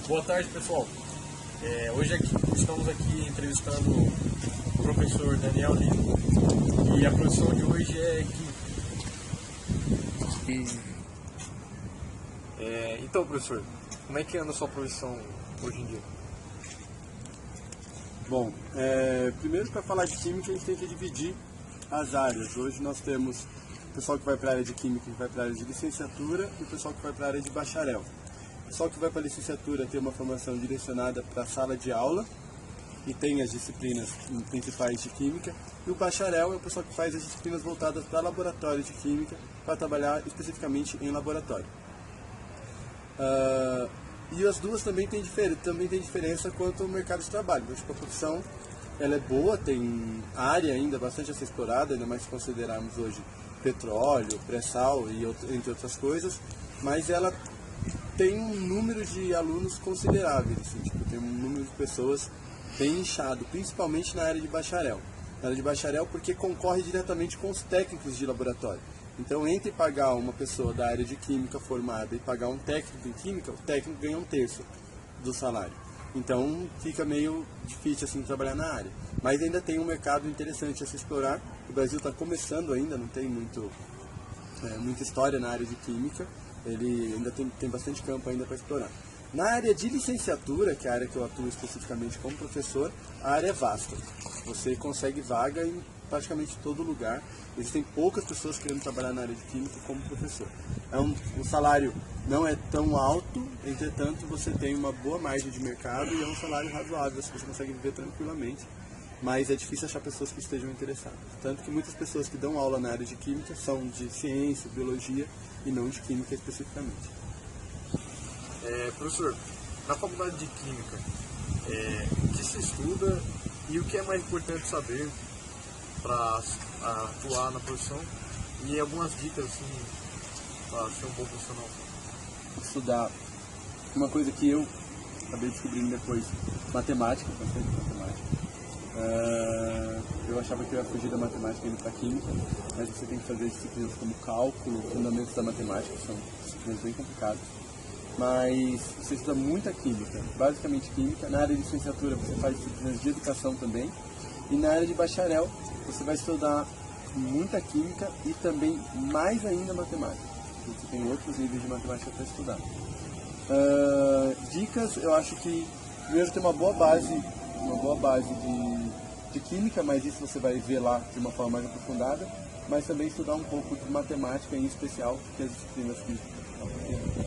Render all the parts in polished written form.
Boa tarde, pessoal. Hoje estamos aqui entrevistando o professor Daniel Lino e a profissão de hoje é química. Então, professor, como é que anda a sua profissão hoje em dia? Bom, primeiro, para falar de química a gente tem que dividir as áreas. Hoje nós temos o pessoal que vai para a área de química, que vai para a área de licenciatura, e o pessoal que vai para a área de bacharel. O pessoal que vai para a licenciatura tem uma formação direcionada para a sala de aula e tem as disciplinas principais de química, e o bacharel é o pessoal que faz as disciplinas voltadas para laboratório de química, para trabalhar especificamente em laboratório. E as duas também têm diferença quanto ao mercado de trabalho. Eu acho que a profissão ela é boa, tem área ainda bastante a ser explorada, ainda mais se considerarmos hoje petróleo, pré-sal e entre outras coisas, mas ela tem um número de alunos considerável, assim, tem um número de pessoas bem inchado, principalmente na área de bacharel. Na área de bacharel porque concorre diretamente com os técnicos de laboratório. Então, entre pagar uma pessoa da área de química formada e pagar um técnico em química, o técnico ganha 1/3 do salário. Então, fica meio difícil assim trabalhar na área. Mas ainda tem um mercado interessante a se explorar. O Brasil está começando ainda, não tem muita história na área de química. Ele ainda tem bastante campo ainda para explorar. Na área de licenciatura, que é a área que eu atuo especificamente como professor, a área é vasta. Você consegue vaga em praticamente todo lugar. Existem poucas pessoas querendo trabalhar na área de química como professor. O salário não é tão alto, entretanto você tem uma boa margem de mercado e é um salário razoável, você consegue viver tranquilamente. Mas é difícil achar pessoas que estejam interessadas. Tanto que muitas pessoas que dão aula na área de química são de ciência, biologia e não de química especificamente. Professor, na faculdade de química, o que se estuda e o que é mais importante saber para atuar na profissão e algumas dicas assim, para ser um bom profissional? Estudar uma coisa que eu acabei descobrindo depois, matemática, bastante matemática. Eu achava que eu ia fugir da matemática indo para química, mas você tem que fazer disciplinas como cálculo, fundamentos da matemática, que são disciplinas bem complicadas. Mas você estuda muita química, basicamente química. Na área de licenciatura você faz disciplinas de educação também. E na área de bacharel você vai estudar muita química e também mais ainda matemática. Você tem outros níveis de matemática para estudar. Dicas, eu acho que primeiro ter uma boa base de química, mas isso você vai ver lá de uma forma mais aprofundada, mas também estudar um pouco de matemática em especial, porque as disciplinas que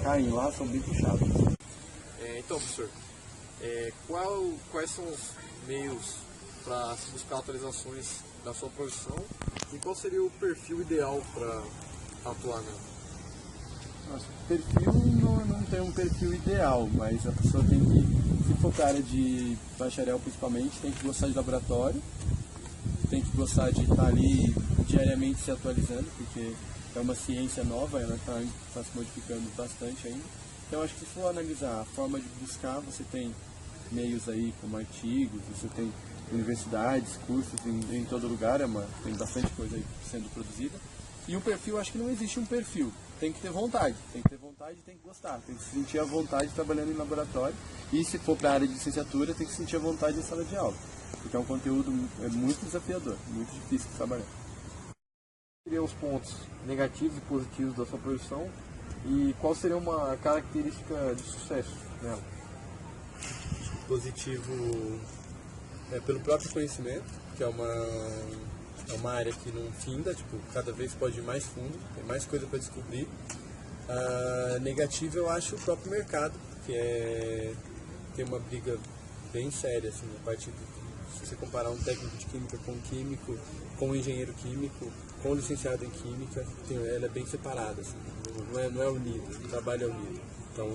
caem lá são bem puxadas. Então, professor, quais são os meios para se buscar atualizações da sua profissão e qual seria o perfil ideal para atuar nela? Nossa, perfil não tem um perfil ideal, mas a pessoa tem que, se for para a área de bacharel principalmente, tem que gostar de laboratório, tem que gostar de estar ali diariamente se atualizando, porque é uma ciência nova, ela está se modificando bastante ainda. Então acho que se for analisar a forma de buscar, você tem meios aí como artigos, você tem universidades, cursos em todo lugar, tem bastante coisa aí sendo produzida. E um perfil, acho que não existe um perfil, tem que ter vontade, tem que gostar, tem que se sentir à vontade trabalhando em laboratório. E se for para a área de licenciatura, tem que se sentir à vontade em sala de aula, porque é um conteúdo muito desafiador, muito difícil de trabalhar. Seriam os pontos negativos e positivos da sua profissão e qual seria uma característica de sucesso nela? Positivo pelo próprio conhecimento, que é uma área que não finda, cada vez pode ir mais fundo, tem mais coisa para descobrir. Negativo eu acho o próprio mercado, que tem uma briga bem séria, assim, a partir se você comparar um técnico de química com um químico, com um engenheiro químico, com um licenciado em química, ela é bem separada, assim, não é unido, o trabalho é unido. Então,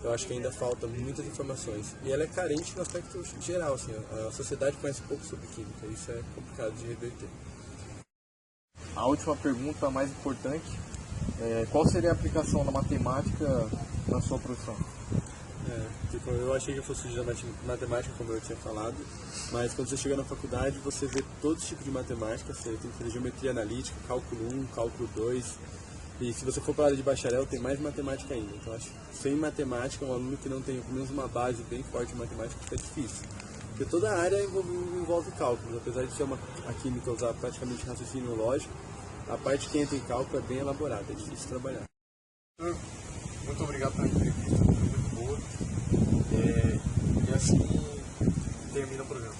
eu acho que ainda falta muitas informações. E ela é carente no aspecto geral, assim, a sociedade conhece pouco sobre química, isso é complicado de reverter. A última pergunta, a mais importante, qual seria a aplicação da matemática na sua profissão? Eu achei que eu fosse estudar matemática, como eu tinha falado, mas quando você chega na faculdade, você vê todo tipo de matemática, você tem que fazer geometria analítica, cálculo 1, cálculo 2, E se você for para a área de bacharel, tem mais matemática ainda. Então, acho que sem matemática, um aluno que não tem pelo menos uma base bem forte de matemática fica difícil. Porque toda a área envolve cálculos, apesar de ser a química usar praticamente raciocínio lógico, a parte que entra em cálculo é bem elaborada, é difícil trabalhar. Muito obrigado pela entrevista, foi muito boa. E assim termina o programa.